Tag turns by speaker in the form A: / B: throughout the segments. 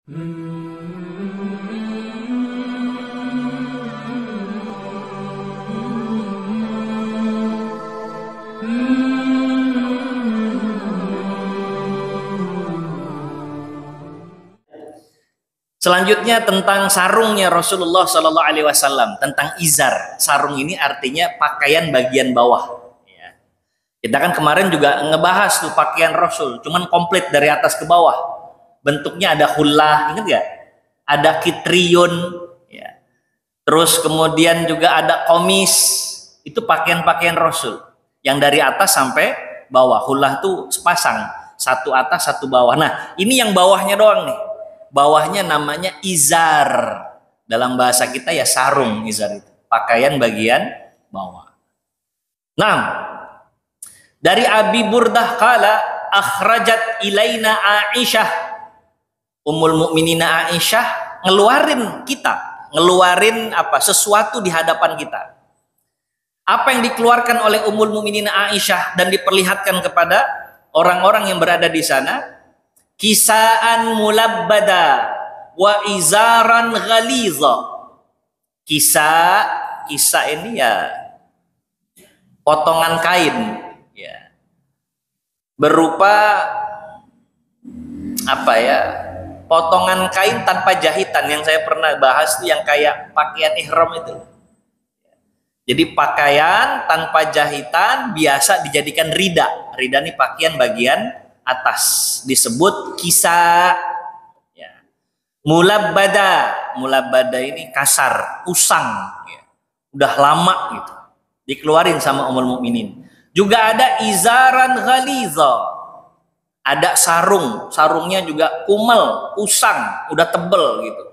A: Selanjutnya tentang sarungnya Rasulullah Shallallahu Alaihi Wasallam, tentang izar. Sarung ini artinya pakaian bagian bawah. Ya. Kita kan kemarin juga ngebahas tuh pakaian Rasul, cuman komplit dari atas ke bawah. Bentuknya ada hullah, ingat gak? Ada kitriyun, ya. Terus kemudian juga ada komis. Itu pakaian-pakaian Rasul yang dari atas sampai bawah. Hullah tuh sepasang, satu atas satu bawah. Nah ini yang bawahnya doang nih. Bawahnya namanya izar. Dalam bahasa kita ya sarung, izar itu. Pakaian bagian bawah. Nah, dari Abi Burdah kala akhrajat ilaina Aisyah. Ummul Mukminina Aisyah ngeluarin apa? Sesuatu di hadapan kita. Apa yang dikeluarkan oleh Ummul Mukminina Aisyah dan diperlihatkan kepada orang-orang yang berada di sana? Kisaan mulabbada wa izaran ghaliza. Kisah ini ya potongan kain ya. Berupa apa ya? Potongan kain tanpa jahitan yang saya pernah bahas tuh yang kayak pakaian ihram itu. Jadi pakaian tanpa jahitan biasa dijadikan rida. Rida ini pakaian bagian atas, disebut kisah ya. Mulabbada ini kasar, usang ya. Udah lama gitu dikeluarin sama Ummul Mukminin. Juga ada izaran ghaliza, ada sarungnya juga kumel, usang, udah tebel gitu.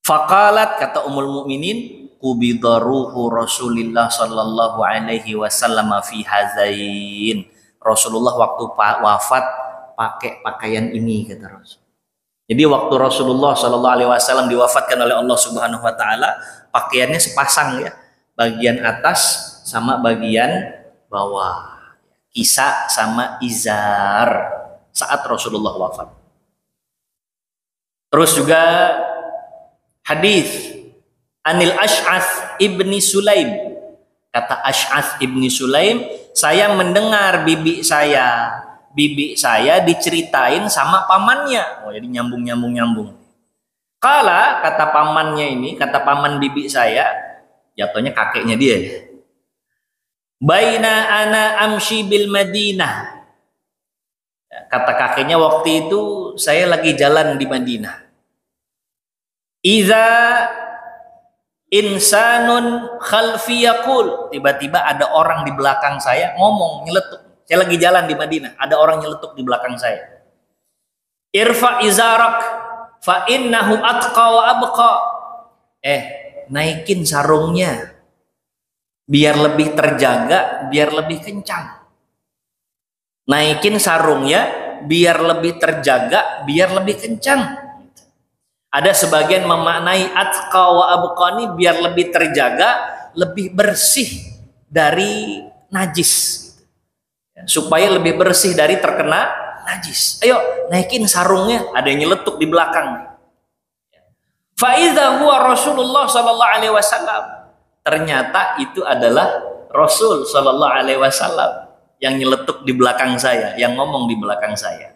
A: Faqalat, kata Ummul Mukminin, qubida ruhu Rasulillah sallallahu alaihi wasallam fi hazain. Rasulullah waktu wafat pakai pakaian ini, kata Rasul. Jadi waktu Rasulullah Shallallahu Alaihi Wasallam diwafatkan oleh Allah Subhanahu Wa Taala, pakaiannya sepasang ya, bagian atas sama bagian bawah, kisah sama izar saat Rasulullah wafat. Terus juga hadis Anil Ash'ath ibni Sulaim, kata Ash'ath ibni Sulaim, saya mendengar bibi saya diceritain sama pamannya. Oh, jadi nyambung. Kala, kata pamannya ini, kata paman bibi saya, jatuhnya kakeknya dia. Baina ana amshi bil Madinah. Kata kakeknya, waktu itu saya lagi jalan di Madinah. Iza insanun khalfi yaqul, tiba-tiba ada orang di belakang saya ngomong, nyeletuk. Saya lagi jalan di Madinah, ada orang nyeletuk di belakang saya. Irfa izarak fa innahu atqa wa abqa. Naikin sarungnya biar lebih terjaga, biar lebih kencang. Naikin sarungnya biar lebih terjaga, biar lebih kencang. Ada sebagian memaknai atqa wa abqani, biar lebih terjaga, lebih bersih dari najis, supaya lebih bersih dari terkena najis. Ayo naikin sarungnya, ada yang nyeletuk di belakang. Fa idza huwa Rasulullah sallallahu alaihi wasallam. Ternyata itu adalah Rasul sallallahu alaihi wasallam yang nyeletuk di belakang saya, yang ngomong di belakang saya.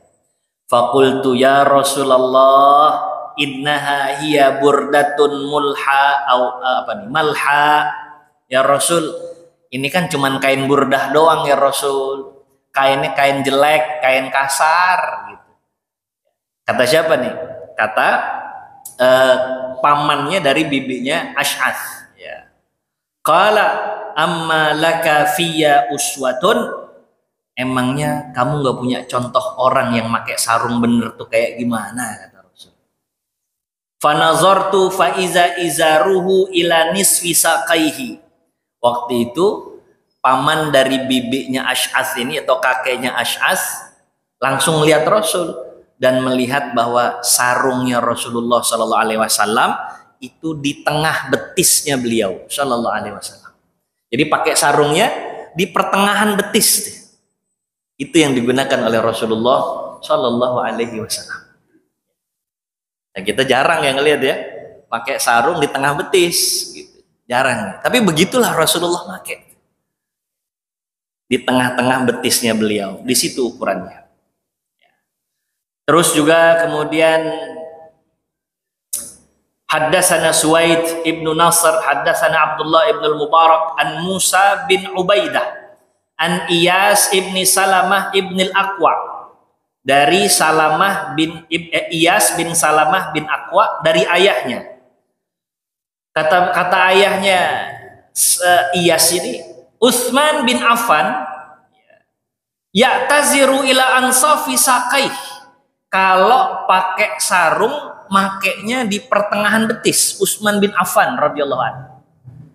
A: Faqultu ya Rasulullah, innaha hiya burdatun malha. Ya Rasul, ini kan cuman kain burdah doang ya Rasul. Kainnya kain jelek, kain kasar gitu. Kata siapa nih? Kata pamannya dari bibinya Ash'ath ya. Qala amma laka fiyya uswatun, emangnya kamu nggak punya contoh orang yang pakai sarung bener tuh kayak gimana, kata Rasul. Fanazartu fa iza izaruhu ila nisfi saqaihi. Waktu itu paman dari bibinya Ash'ath ini atau kakeknya Ash'ath langsung lihat Rasul dan melihat bahwa sarungnya Rasulullah Shallallahu Alaihi Wasallam itu di tengah betisnya beliau Shallallahu Alaihi Wasallam. Jadi pakai sarungnya di pertengahan betis. Itu yang digunakan oleh Rasulullah Shallallahu Alaihi Wasallam. Nah, kita jarang yang ngelihat ya, pakai sarung di tengah betis, gitu. Jarang. Tapi begitulah Rasulullah pakai di tengah-tengah betisnya beliau, di situ ukurannya. Terus juga kemudian Haddatsana Suwaid ibnu Nasr, haddatsana Abdullah ibnu Mubarak, an Musa bin Ubaidah, an Iyas ibni Salamah ibnil Aqwa, dari Iyas bin Salamah bin Aqwa, dari ayahnya. Kata ayahnya Iyas ini, Utsman bin Affan ya'taziru ila ansafi saqaih. Kalau pakai sarung, makainya di pertengahan betis. Utsman bin Affan radhiyallahu anhu.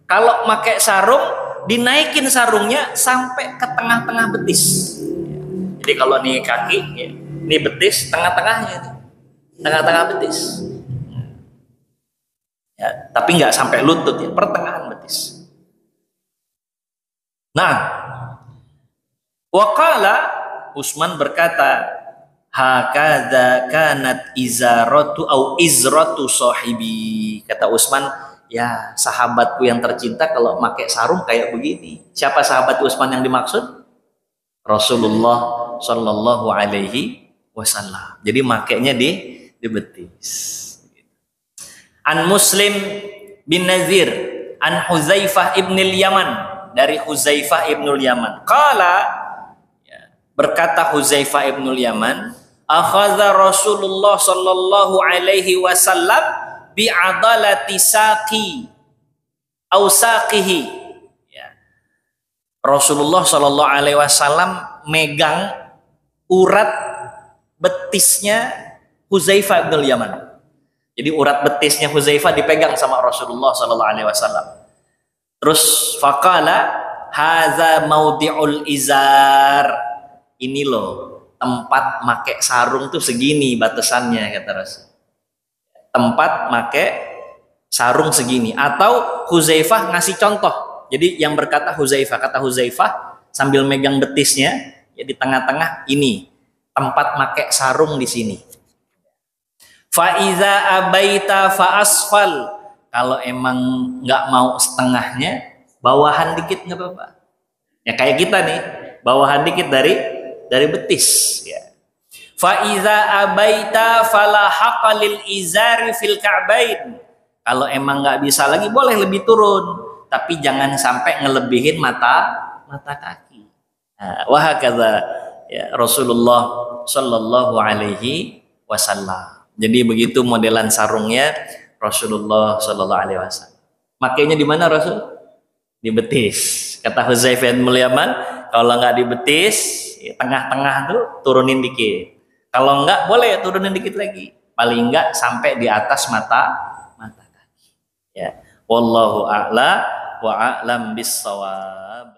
A: Kalau pakai sarung, dinaikin sarungnya sampai ke tengah-tengah betis. Jadi kalau nih kaki, ini betis, tengah-tengahnya, tengah-tengah betis. Ya, tapi nggak sampai lutut ya, pertengahan betis. Nah, waqala, Utsman berkata, hakadza kanat izaratu au izratu sahibi. Kata Utsman, ya sahabatku yang tercinta kalau pakai sarung kayak begini. Siapa sahabat Utsman yang dimaksud? Rasulullah Shallallahu Alaihi Wasallam. Jadi makainya di betis. An Muslim bin Nazir, an Huzaifah ibnil Yaman, dari Huzaifah ibnul Yaman. Qala, berkata Huzaifah ibnul Yaman, akhadha Rasulullah sallallahu alaihi wasallam bi'adalati saqi au saqihi. Ya. Rasulullah sallallahu alaihi wasallam megang urat betisnya Huzaifah ibnul Yaman. Jadi urat betisnya Huzaifah dipegang sama Rasulullah sallallahu alaihi wasallam. Terus faqala hadza maudi'ul izar. Ini loh tempat make sarung tuh segini batasannya, kata Rasul. Tempat make sarung segini. Atau Huzaifah ngasih contoh. Jadi yang berkata Huzaifah, kata Huzaifah sambil megang betisnya, ya di tengah-tengah ini tempat make sarung di sini. Fa iza abaita fa asfal. Kalau emang nggak mau setengahnya, bawahan dikit nggak apa-apa. Ya kayak kita nih, bawahan dikit dari betis. Ya. Fa iza abaita fala haqalil izari fil ka'bain. Kalau emang nggak bisa lagi, boleh lebih turun, tapi jangan sampai ngelebihin mata kaki. Nah, wahakadza ya Rasulullah Shallallahu Alaihi Wasallam. Jadi begitu modelan sarungnya Rasulullah Shallallahu Alaihi Wasallam. Makainya di mana Rasul? Di betis. Kata Huzaifah bin Yaman, kalau nggak di betis, ya, tengah-tengah tuh turunin dikit. Kalau nggak boleh turunin dikit lagi. Paling nggak sampai di atas mata kaki. Ya, wallahu a'la wa a'lam bis shawab.